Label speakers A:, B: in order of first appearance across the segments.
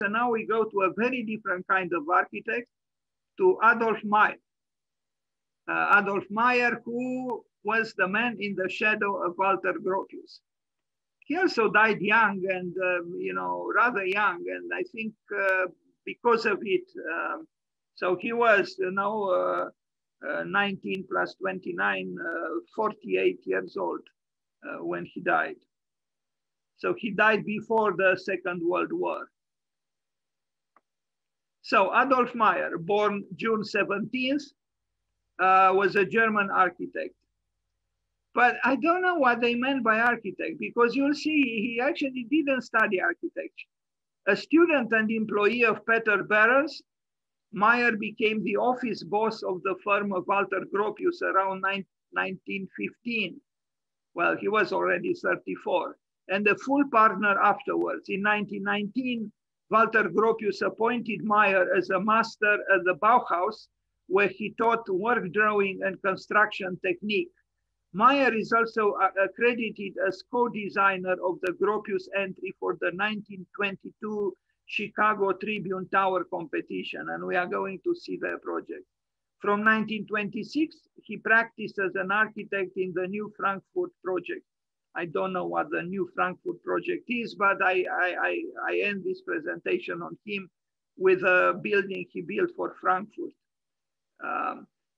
A: and now we go to a very different kind of architect, to Adolf Meyer. Adolf Meyer, who was the man in the shadow of Walter Gropius. He also died young and, rather young. And I think because of it, so he was, 19 plus 29, 48 years old when he died. So he died before the Second World War. So Adolf Meyer, born June 17th, was a German architect. But I don't know what they meant by architect, because you'll see he actually didn't study architecture. A student and employee of Peter Behrens, Meyer became the office boss of the firm of Walter Gropius around 1915. Well, he was already 34, and a full partner afterwards. In 1919, Walter Gropius appointed Meyer as a master at the Bauhaus, where he taught work drawing and construction technique. Meyer is also accredited as co-designer of the Gropius entry for the 1922 Chicago Tribune Tower competition, and we are going to see the project. From 1926, he practiced as an architect in the New Frankfurt project. I don't know what the New Frankfurt project is, but I end this presentation on him with a building he built for Frankfurt.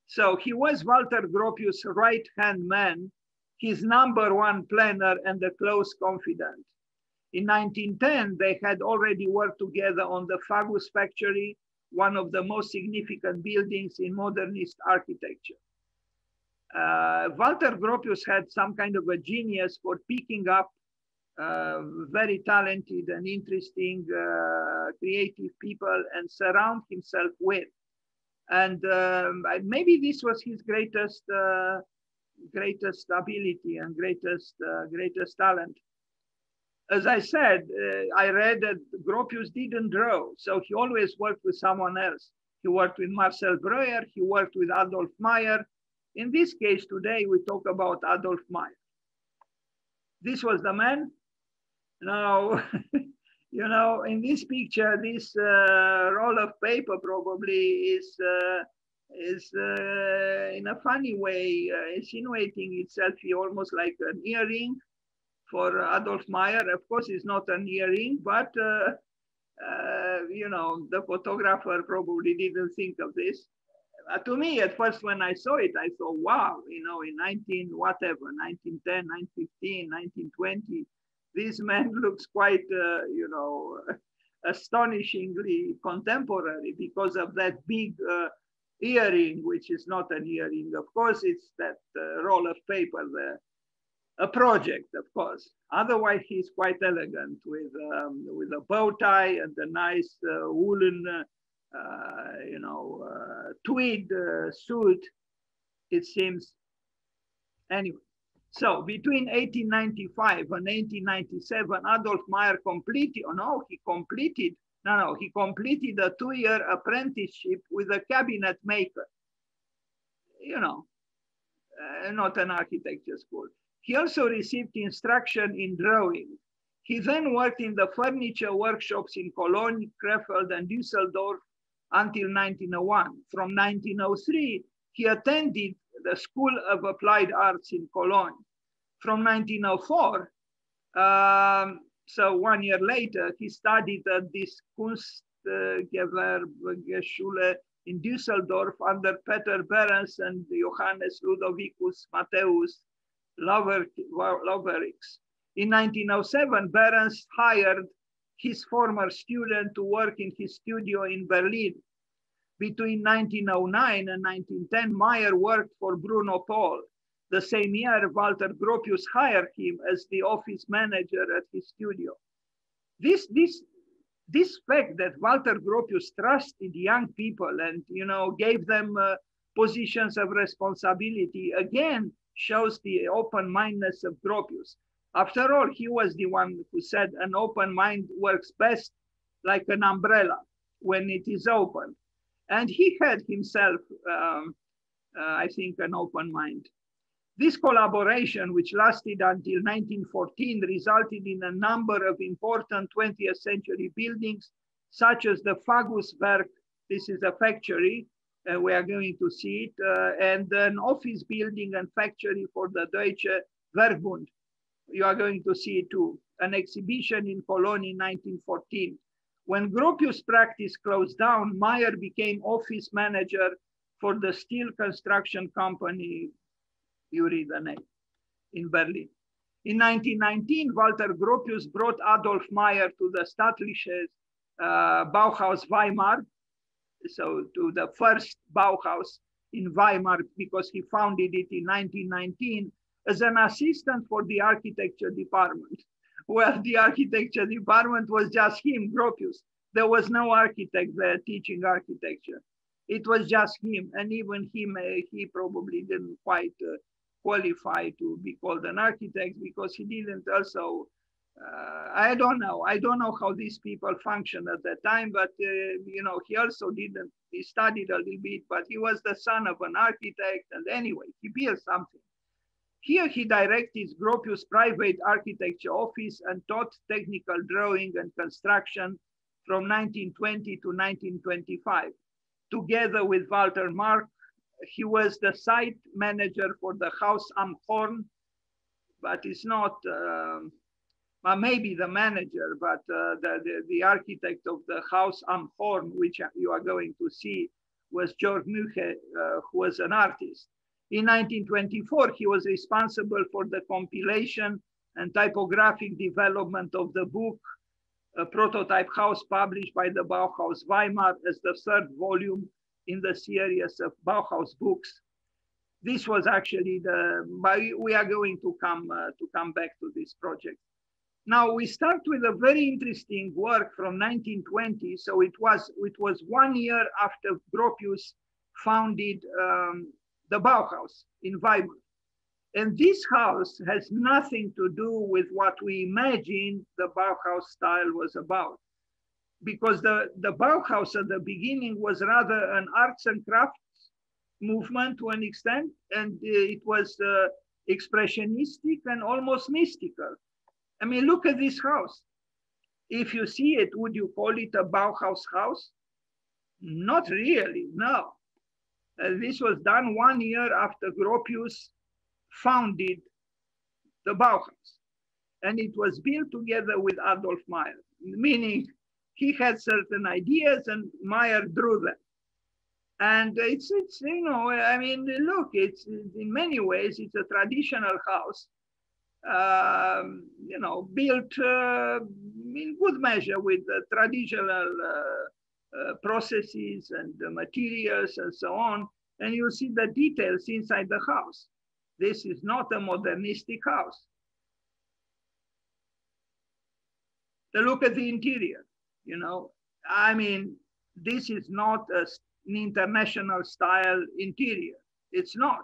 A: So he was Walter Gropius' right-hand man, his #1 planner and a close confidant. In 1910, they had already worked together on the Fagus factory, one of the most significant buildings in modernist architecture. Walter Gropius had some kind of a genius for picking up very talented and interesting creative people and surround himself with. And maybe this was his greatest ability and greatest talent. As I said, I read that Gropius didn't draw, so he always worked with someone else. He worked with Marcel Breuer, he worked with Adolf Meyer. In this case today, we talk about Adolf Meyer. This was the man. Now, in this picture, this roll of paper probably is in a funny way insinuating itself almost like an earring for Adolf Meyer. Of course, it's not an earring, but the photographer probably didn't think of this. To me, at first, when I saw it, I thought, wow, in 1910, 1915, 1920, this man looks quite, astonishingly contemporary because of that big earring, which is not an earring. Of course, it's that roll of paper there. A project, of course. Otherwise, he's quite elegant with a bow tie and a nice woolen, tweed suit, it seems. Anyway, so between 1895 and 1897, Adolf Meyer completed a 2-year apprenticeship with a cabinet maker. Not an architecture school. He also received instruction in drawing. He then worked in the furniture workshops in Cologne, Krefeld, and Düsseldorf until 1901. From 1903, he attended the School of Applied Arts in Cologne. From 1904, so 1 year later, he studied at this Kunstgewerbeschule in Düsseldorf under Peter Behrens and Johannes Ludovicus Matthäus Loveriks. In 1907, Behrens hired his former student to work in his studio in Berlin. Between 1909 and 1910, Meyer worked for Bruno Paul. The same year, Walter Gropius hired him as the office manager at his studio. This fact that Walter Gropius trusted young people and gave them positions of responsibility again shows the open-mindedness of Gropius. After all, he was the one who said an open mind works best like an umbrella when it is open. And he had himself, I think, an open mind. This collaboration, which lasted until 1914, resulted in a number of important 20th century buildings, such as the Faguswerk. This is a factory, we are going to see it, and an office building and factory for the Deutsche Werkbund. You are going to see it too. An exhibition in Cologne in 1914. When Gropius' practice closed down, Meyer became office manager for the steel construction company, you read the name, in Berlin. In 1919, Walter Gropius brought Adolf Meyer to the Staatliches Bauhaus Weimar, so to the first Bauhaus in Weimar, because he founded it in 1919 as an assistant for the architecture department. Well, the architecture department was just him, Gropius. There was no architect there teaching architecture. It was just him, and even him, he probably didn't quite qualify to be called an architect because he didn't also, I don't know how these people functioned at that time, but you know, he also didn't, he studied a little bit, but he was the son of an architect, and anyway, he built something. Here he directed Gropius' private architecture office and taught technical drawing and construction from 1920 to 1925. Together with Walter Mark, he was the site manager for the Haus am Horn, but it's not, maybe the manager, but the architect of the Haus am Horn, which you are going to see, was Georg Müche, who was an artist. In 1924, he was responsible for the compilation and typographic development of the book, a prototype house published by the Bauhaus Weimar as the third volume in the series of Bauhaus books. This was actually we are going to come back to this project. Now we start with a very interesting work from 1920. So it was 1 year after Gropius founded the Bauhaus in Weimar. And this house has nothing to do with what we imagine the Bauhaus style was about. Because the Bauhaus at the beginning was rather an arts and crafts movement to an extent, and it was expressionistic and almost mystical. I mean, look at this house. If you see it, would you call it a Bauhaus house? Not really, no. This was done 1 year after Gropius founded the Bauhaus. And it was built together with Adolf Meyer, meaning he had certain ideas and Meyer drew them. And it's you know, I mean, look, it's in many ways, it's a traditional house, you know, built in good measure with the traditional processes and the materials and so on. And you see the details inside the house. This is not a modernistic house. Look at the interior, you know, I mean, this is not an international style interior. It's not.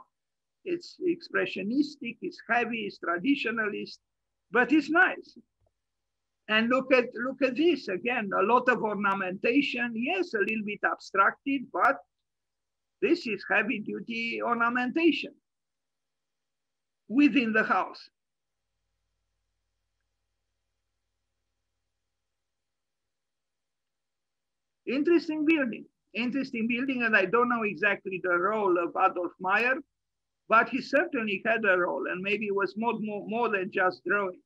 A: It's expressionistic, it's heavy, it's traditionalist, but it's nice. And look at this again, a lot of ornamentation. Yes, a little bit abstracted, but this is heavy duty ornamentation within the house. Interesting building, and I don't know exactly the role of Adolf Meyer, but he certainly had a role, and maybe it was more than just drawing.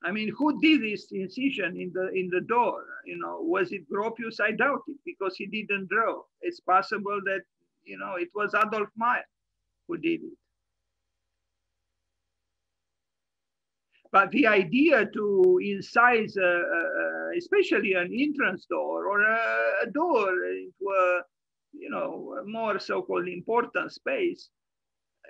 A: I mean, who did this incision in the door? You know, was it Gropius? I doubt it, because he didn't draw. It's possible that, you know, it was Adolf Meyer who did it. But the idea to incise, especially an entrance door or a door into a, you know, a more so-called important space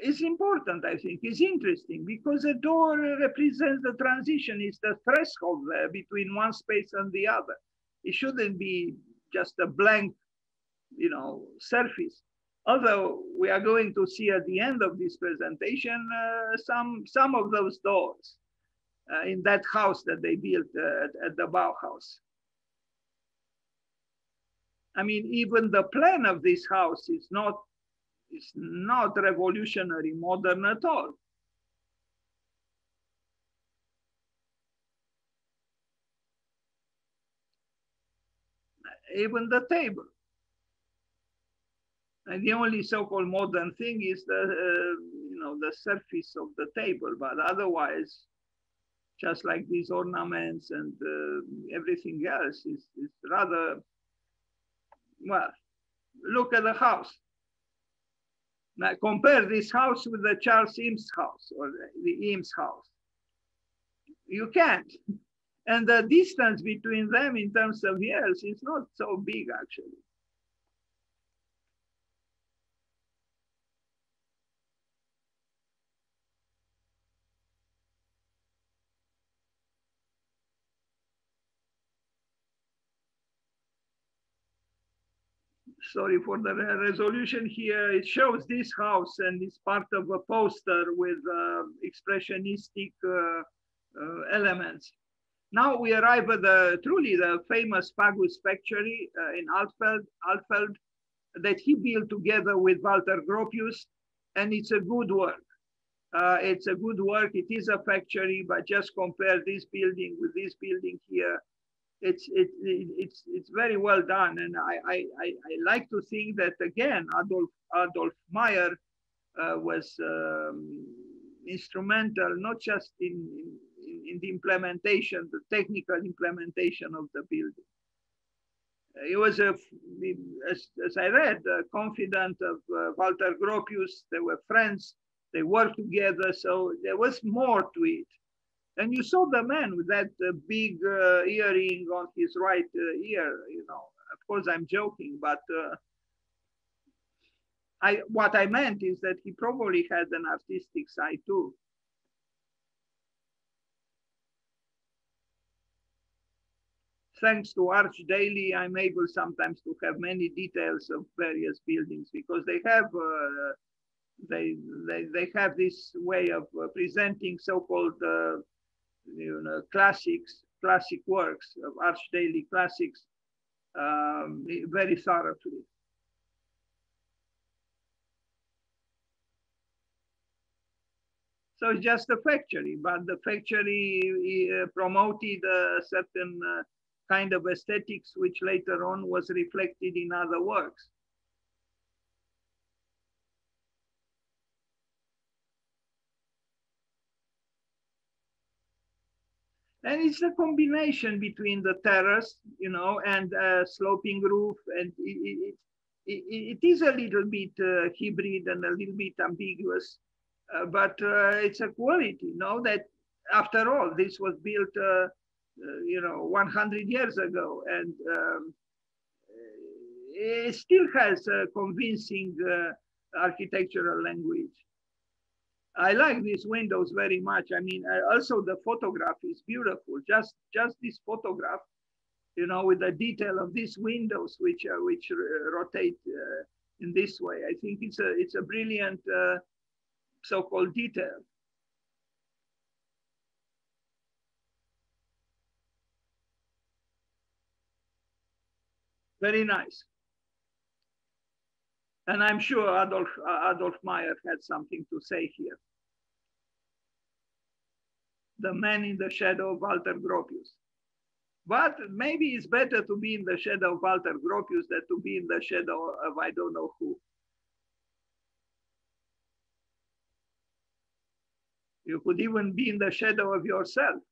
A: is important, I think. It's interesting because a door represents the transition. It's the threshold there between one space and the other. It shouldn't be just a blank, you know, surface. Although we are going to see at the end of this presentation some of those doors. In that house that they built at the Bauhaus. I mean, even the plan of this house is not revolutionary modern at all. even the table. And the only so-called modern thing is the surface of the table, but otherwise, just like these ornaments and everything else is rather, well, look at the house. Now compare this house with the Charles Eames house or the Eames house. You can't. And the distance between them in terms of years is not so big, actually. Sorry for the resolution here. It shows this house and it's part of a poster with expressionistic elements. Now we arrive at truly the famous Fagus factory in Alfeld that he built together with Walter Gropius, and it's a good work. It's a good work. It is a factory, but just compare this building with this building here. It's very well done, and I like to think that again Adolf Meyer was instrumental not just in the implementation, the technical implementation of the building. He was as I read, a confidant of Walter Gropius. They were friends. They worked together, so there was more to it. And you saw the man with that big earring on his right ear, Of course, I'm joking, but what I meant is that he probably had an artistic side too. Thanks to Arch Daily, I'm able sometimes to have many details of various buildings because they have they have this way of presenting so-called classic works of Arch Daily classics very thoroughly. So it's just a factory, but the factory promoted a certain kind of aesthetics, which later on was reflected in other works. And it's a combination between the terrace, and sloping roof, and it is a little bit hybrid and a little bit ambiguous, but it's a quality, that after all, this was built, 100 years ago, and it still has a convincing architectural language. I like these windows very much. I mean, also the photograph is beautiful. Just this photograph, with the detail of these windows, which rotate in this way. I think it's a brilliant so-called detail. Very nice. And I'm sure Adolf Meyer had something to say here. The man in the shadow of Walter Gropius. But maybe it's better to be in the shadow of Walter Gropius than to be in the shadow of I don't know who. You could even be in the shadow of yourself.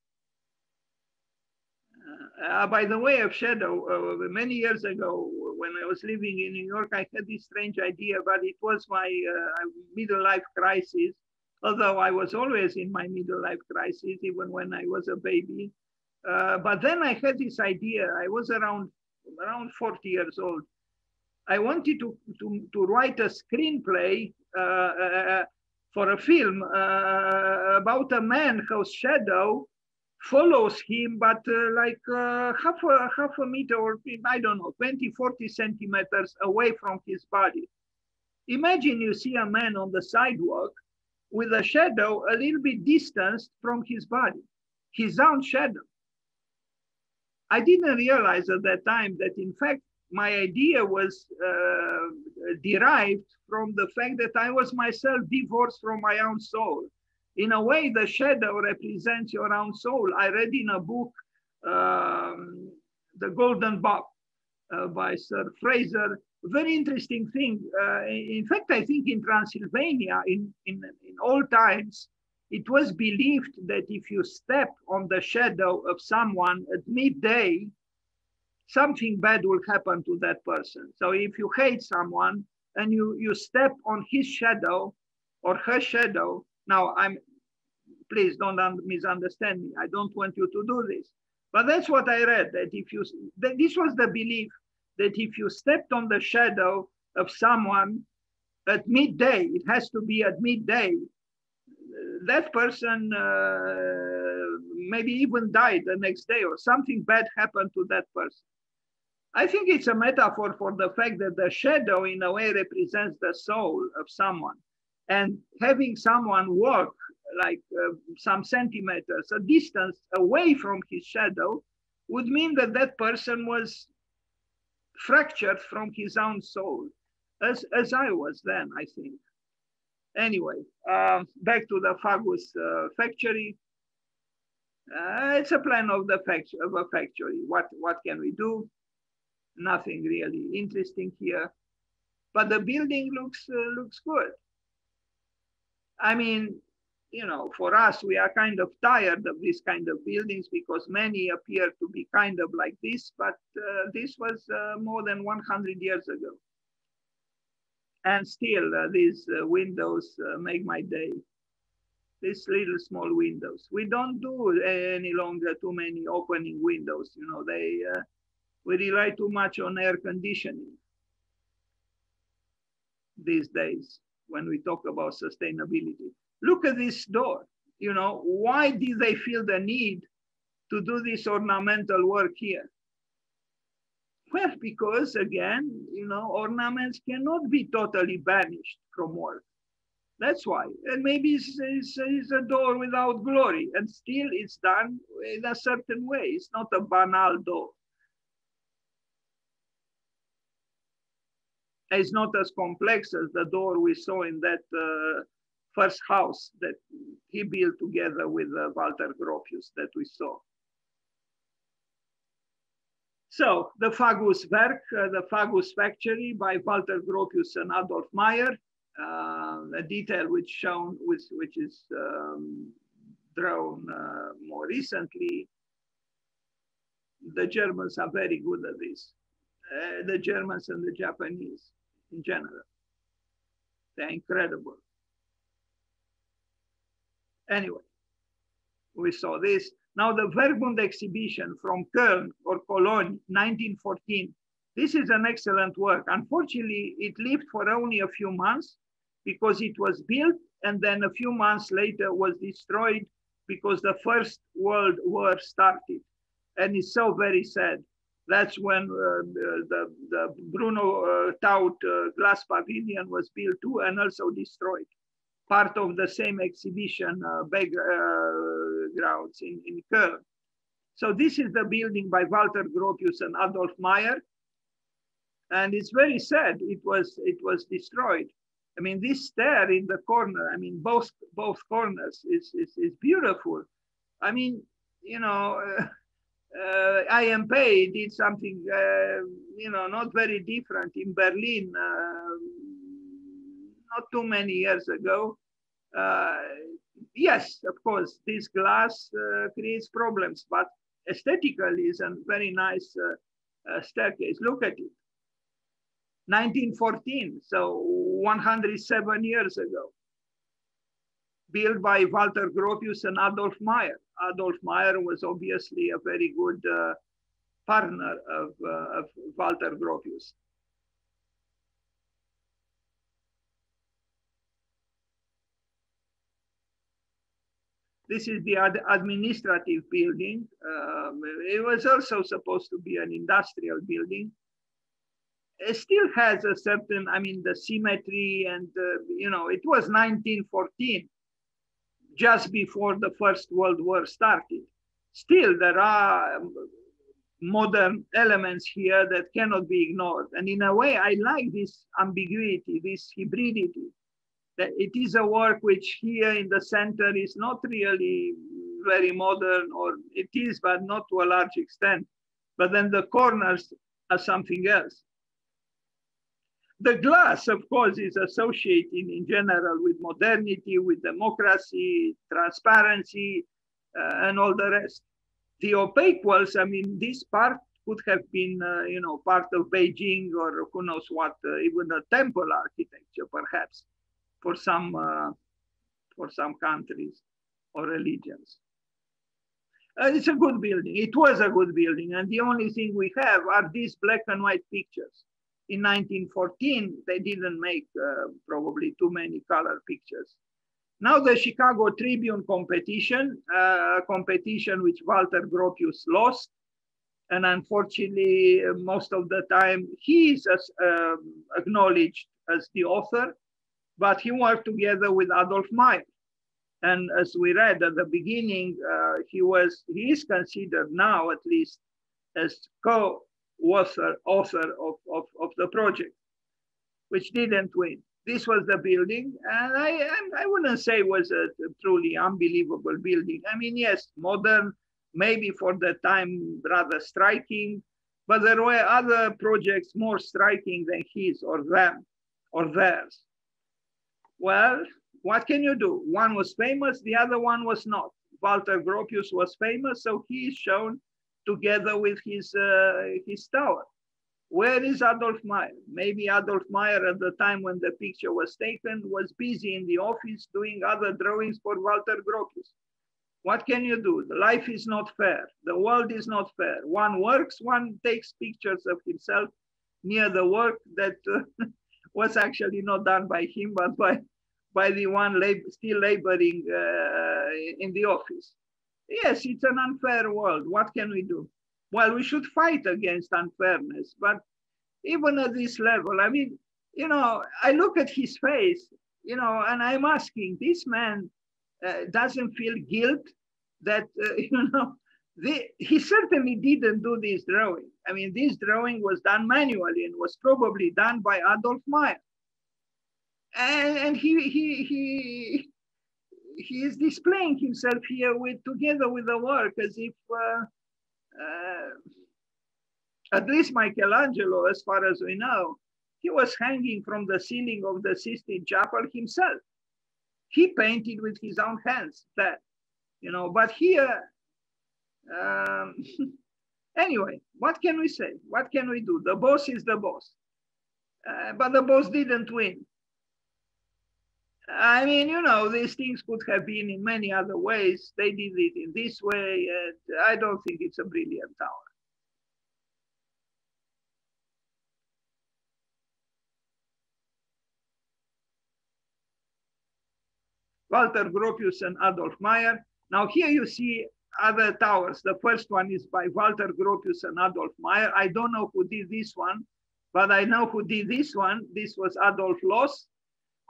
A: By the way of shadow, many years ago, when I was living in New York, I had this strange idea, but it was my middle life crisis. Although I was always in my middle life crisis, even when I was a baby. But then I had this idea. I was around 40 years old. I wanted to write a screenplay for a film about a man whose shadow follows him, but like half a meter, or I don't know, 20, 40 centimeters away from his body. Imagine you see a man on the sidewalk with a shadow a little bit distanced from his body, his own shadow. I didn't realize at that time that in fact, my idea was derived from the fact that I was myself divorced from my own soul. In a way, the shadow represents your own soul. I read in a book, The Golden Bob, by Sir Fraser. Very interesting thing. In fact, I think in Transylvania, in old times, it was believed that if you step on the shadow of someone at midday, something bad will happen to that person. So if you hate someone and you step on his shadow or her shadow, now please don't misunderstand me. I don't want you to do this. But that's what I read, that this was the belief, that if you stepped on the shadow of someone at midday, it has to be at midday, that person maybe even died the next day or something bad happened to that person. I think it's a metaphor for the fact that the shadow in a way represents the soul of someone. And having someone walk like some centimeters, a distance away from his shadow, would mean that that person was fractured from his own soul, as I was then, I think. Anyway, back to the Fagus factory. It's a plan of a factory. What can we do? Nothing really interesting here, but the building looks good. I mean, you know, for us, we are kind of tired of this kind of buildings because many appear to be kind of like this, but this was more than 100 years ago. And still, these windows make my day. These little small windows. We don't do any longer too many opening windows. You know, we rely too much on air conditioning these days when we talk about sustainability. Look at this door. You know, why did they feel the need to do this ornamental work here? Well, because again, you know, ornaments cannot be totally banished from work. That's why. And maybe it's a door without glory, and still it's done in a certain way. It's not a banal door. It's not as complex as the door we saw in that first house that he built together with Walter Gropius that we saw. So the Fagus Werk, the Fagus factory by Walter Gropius and Adolf Meyer, a detail which is drawn more recently. The Germans are very good at this. The Germans and the Japanese in general. They're incredible. Anyway, we saw this. Now the Verbund exhibition from Köln or Cologne, 1914. This is an excellent work. Unfortunately, it lived for only a few months because it was built and then a few months later was destroyed because the First World War started. And it's so very sad. That's when the Bruno Taut glass pavilion was built too and also destroyed. Part of the same exhibition grounds in Köln. So this is the building by Walter Gropius and Adolf Meyer. And it's very sad, it was destroyed. I mean, this stair in the corner, I mean, both corners is beautiful. I mean, you know, IMP did something, you know, not very different in Berlin, not too many years ago. Yes, of course, this glass creates problems, but aesthetically is a very nice staircase. Look at it. 1914, so 107 years ago. Built by Walter Gropius and Adolf Meyer. Adolf Meyer was obviously a very good partner of Walter Gropius. This is the administrative building. It was also supposed to be an industrial building. It still has a certain, I mean, the symmetry and, you know, it was 1914, just before the First World War started. Still, there are modern elements here that cannot be ignored. And in a way, I like this ambiguity, this hybridity. That it is a work which here in the center is not really very modern, or it is, but not to a large extent. But then the corners as something else. The glass, of course, is associated in general with modernity, with democracy, transparency, and all the rest. The opaque walls, I mean, this part could have been, part of Beijing or who knows what, even a temple architecture, perhaps, for some countries or religions. It's a good building. It was a good building, and the only thing we have are these black and white pictures. In 1914, they didn't make probably too many color pictures. Now the Chicago Tribune competition, competition which Walter Gropius lost, and unfortunately, most of the time, he is acknowledged as the author, but he worked together with Adolf Meyer. And as we read at the beginning, he is considered now, at least, as co-author of the project, which didn't win. This was the building, and I wouldn't say it was a truly unbelievable building. I mean, yes, modern, maybe for the time rather striking, but there were other projects more striking than his or them or theirs. Well, what can you do? One was famous, the other one was not. Walter Gropius was famous, so he is shown together with his tower. Where is Adolf Meyer? Maybe Adolf Meyer at the time when the picture was taken was busy in the office doing other drawings for Walter Gropius. What can you do? Life is not fair. The world is not fair. One works, one takes pictures of himself near the work that was actually not done by him, but by the one still laboring in the office. Yes, it's an unfair world. What can we do? Well, we should fight against unfairness, but even at this level, I mean, I look at his face, and I'm asking, this man doesn't feel guilt that, he certainly didn't do this drawing. I mean, this drawing was done manually and was probably done by Adolf Meyer. And he is displaying himself here together with the work as if, at least Michelangelo, as far as we know, he was hanging from the ceiling of the Sistine Chapel himself. He painted with his own hands that, but here, anyway, what can we say? What can we do? The boss is the boss, but the boss didn't win. I mean, these things could have been in many other ways. They did it in this way. I don't think it's a brilliant tower. Walter Gropius and Adolf Meyer. Now here you see other towers. The first one is by Walter Gropius and Adolf Meyer. I don't know who did this one, but I know who did this one. This was Adolf Loos,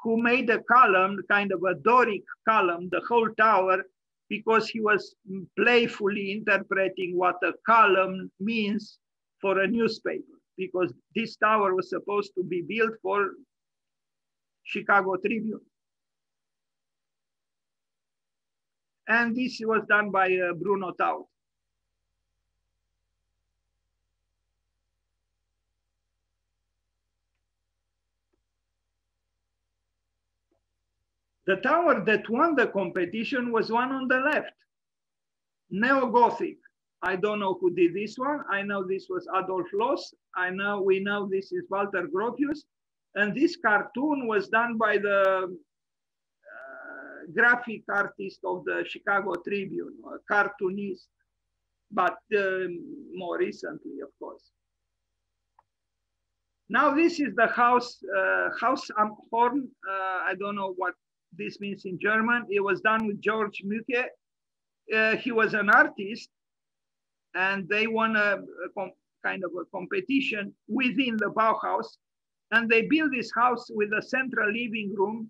A: who made a column, kind of a Doric column, the whole tower, because he was playfully interpreting what a column means for a newspaper, because this tower was supposed to be built for Chicago Tribune. And this was done by Bruno Taut. The tower that won the competition was one on the left, Neo-Gothic. I don't know who did this one. I know this was Adolf Loos. We know this is Walter Gropius. And this cartoon was done by the graphic artist of the Chicago Tribune, a cartoonist, but more recently, of course. Now this is the Haus am Horn. I don't know what this means in German. It was done with George Mucke. He was an artist, and they won a kind of a competition within the Bauhaus, and they built this house with a central living room.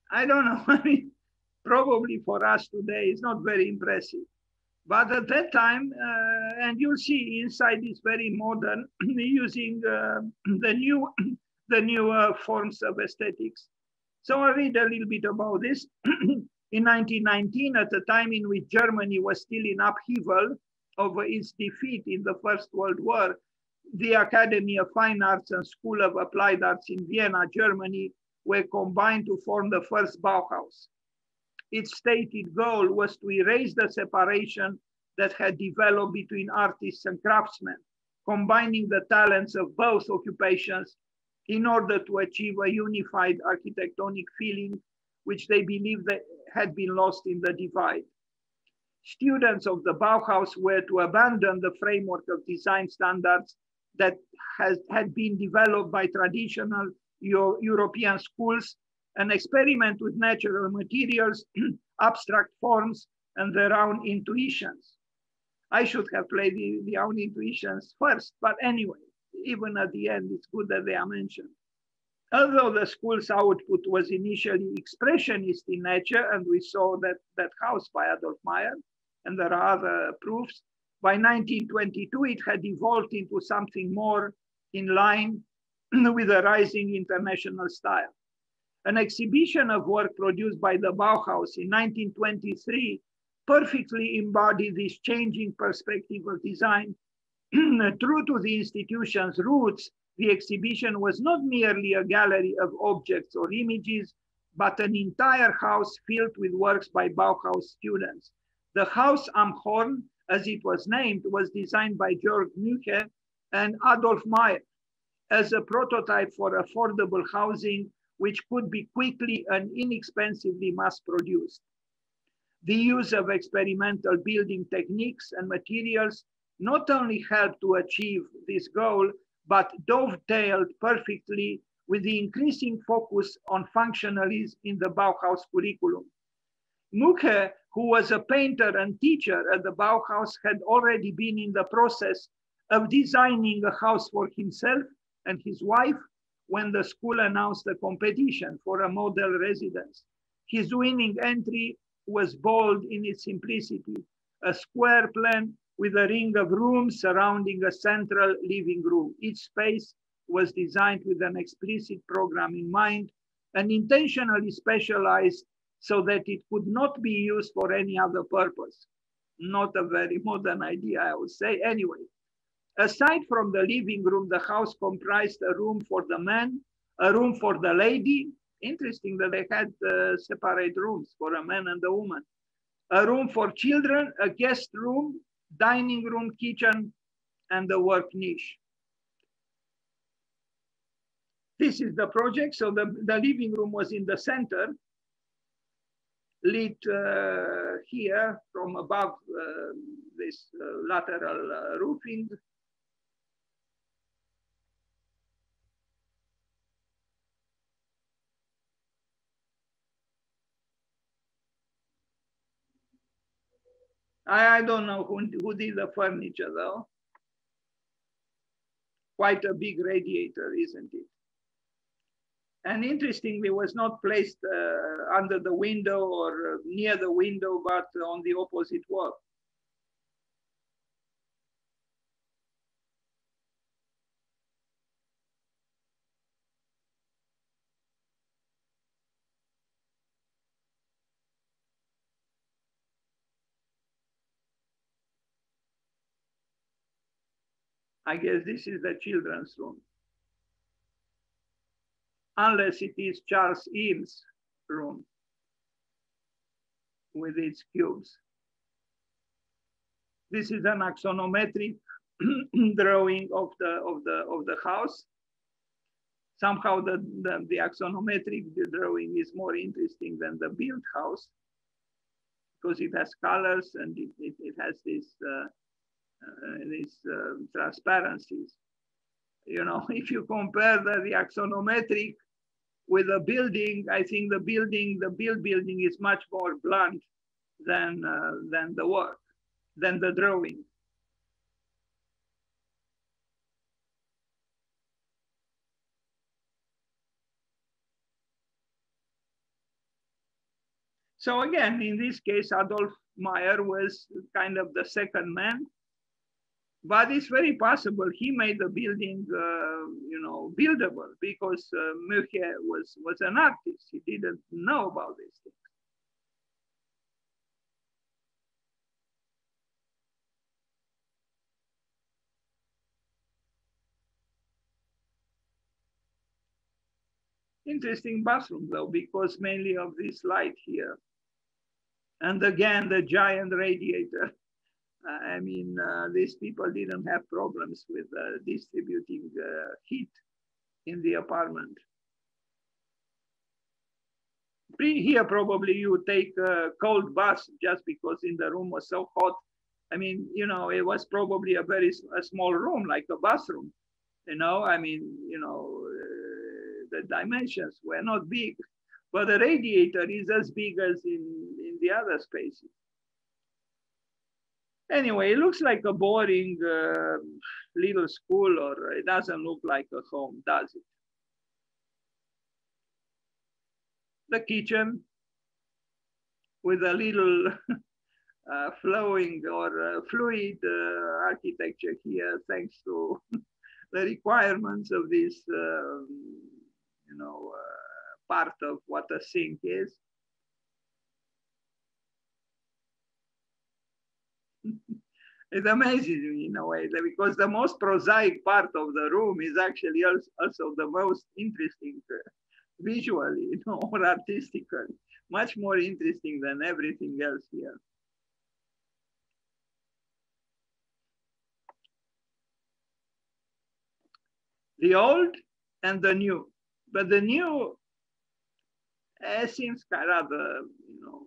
A: I don't know, I mean, probably for us today, it's not very impressive. But at that time, and you'll see inside is very modern, using the new forms of aesthetics. So I'll read a little bit about this. In 1919, at the time in which Germany was still in upheaval of its defeat in the First World War, the Academy of Fine Arts and School of Applied Arts in Vienna, Germany, were combined to form the first Bauhaus. Its stated goal was to erase the separation that had developed between artists and craftsmen, combining the talents of both occupations in order to achieve a unified architectonic feeling, which they believed that had been lost in the divide. Students of the Bauhaus were to abandon the framework of design standards that had been developed by traditional European schools and experiment with natural materials, abstract forms, and their own intuitions. I should have played the own intuitions first, but anyway, even at the end, it's good that they are mentioned. Although the school's output was initially expressionist in nature, and we saw that house by Adolf Meyer, and there are other proofs, by 1922, it had evolved into something more in line with a rising international style. An exhibition of work produced by the Bauhaus in 1923 perfectly embodied this changing perspective of design. True to the institution's roots, the exhibition was not merely a gallery of objects or images, but an entire house filled with works by Bauhaus students. The Haus am Horn, as it was named, was designed by Georg Mühe and Adolf Meyer as a prototype for affordable housing, which could be quickly and inexpensively mass-produced. The use of experimental building techniques and materials not only helped to achieve this goal, but dovetailed perfectly with the increasing focus on functionalism in the Bauhaus curriculum. Mühe, who was a painter and teacher at the Bauhaus, had already been in the process of designing a house for himself and his wife when the school announced a competition for a model residence. His winning entry was bold in its simplicity, a square plan with a ring of rooms surrounding a central living room. Each space was designed with an explicit program in mind and intentionally specialized so that it could not be used for any other purpose. Not a very modern idea, I would say. Anyway, aside from the living room, the house comprised a room for the man, a room for the lady. Interesting that they had separate rooms for a man and a woman. A room for children, a guest room, dining room, kitchen, and the work niche. This is the project. So the living room was in the center, lit here from above this lateral roofing. I don't know who did the furniture though. Quite a big radiator, isn't it? And interestingly, it was not placed under the window or near the window, but on the opposite wall. I guess this is the children's room. Unless it is Charles Eames' room with its cubes. This is an axonometric drawing of the house. Somehow the axonometric drawing is more interesting than the built house because it has colors and it has these transparencies. You know, if you compare the axonometric with a building, I think the built building is much more blunt than the work, than the drawing. So again, in this case, Adolf Meyer was kind of the second man, but it's very possible he made the building, you know, buildable because Mühe was an artist. He didn't know about these things. Interesting bathroom though, because mainly of this light here. And again, the giant radiator. I mean, these people didn't have problems with distributing heat in the apartment. Here, probably you take a cold bath just because in the room was so hot. I mean, you know, it was probably a small room, like a bathroom. You know, I mean, you know, the dimensions were not big, but the radiator is as big as in the other spaces. Anyway, it looks like a boring little school, or it doesn't look like a home, does it? The kitchen with a little flowing or fluid architecture here, thanks to the requirements of this, you know, part of what a sink is. It amazes me in a way that because the most prosaic part of the room is actually also the most interesting visually, you know, or artistically, much more interesting than everything else here. The old and the new, but the new seems rather, you know,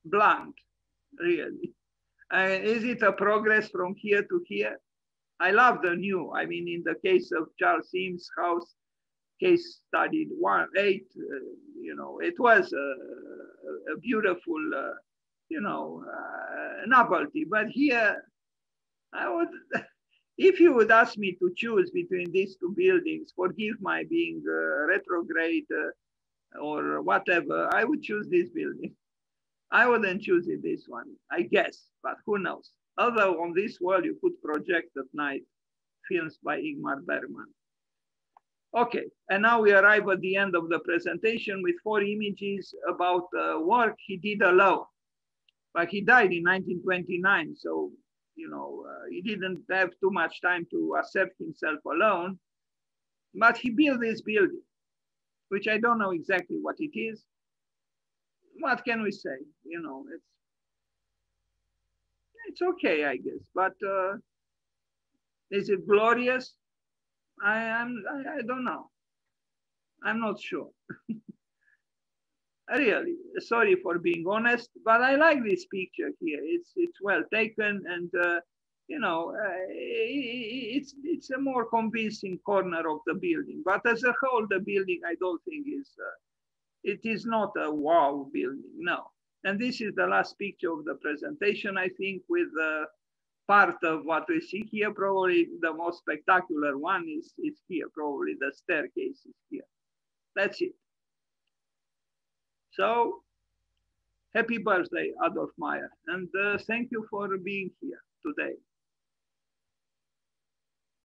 A: blunt, really. Is it a progress from here to here? I love the new. I mean, in the case of Charles Eames' house, case studied 1-8, you know, it was a beautiful, you know, novelty. But here, I would, if you would ask me to choose between these two buildings, forgive my being retrograde or whatever, I would choose this building. I wouldn't choose it, this one, I guess, but who knows? Although on this wall you could project at night films by Ingmar Bergman. Okay, and now we arrive at the end of the presentation with 4 images about work he did alone. But he died in 1929, so you know he didn't have too much time to accept himself alone. But he built this building, which I don't know exactly what it is. What can we say? You know, it's okay, I guess. But is it glorious? I don't know. I'm not sure. Really, sorry for being honest, but I like this picture here. It's well taken, and you know, it's a more convincing corner of the building. But as a whole, the building I don't think is. It is not a wow building, no. And this is the last picture of the presentation, I think, with part of what we see here. Probably the most spectacular one is here. Probably the staircase is here. That's it. So, happy birthday, Adolf Meyer. And thank you for being here today.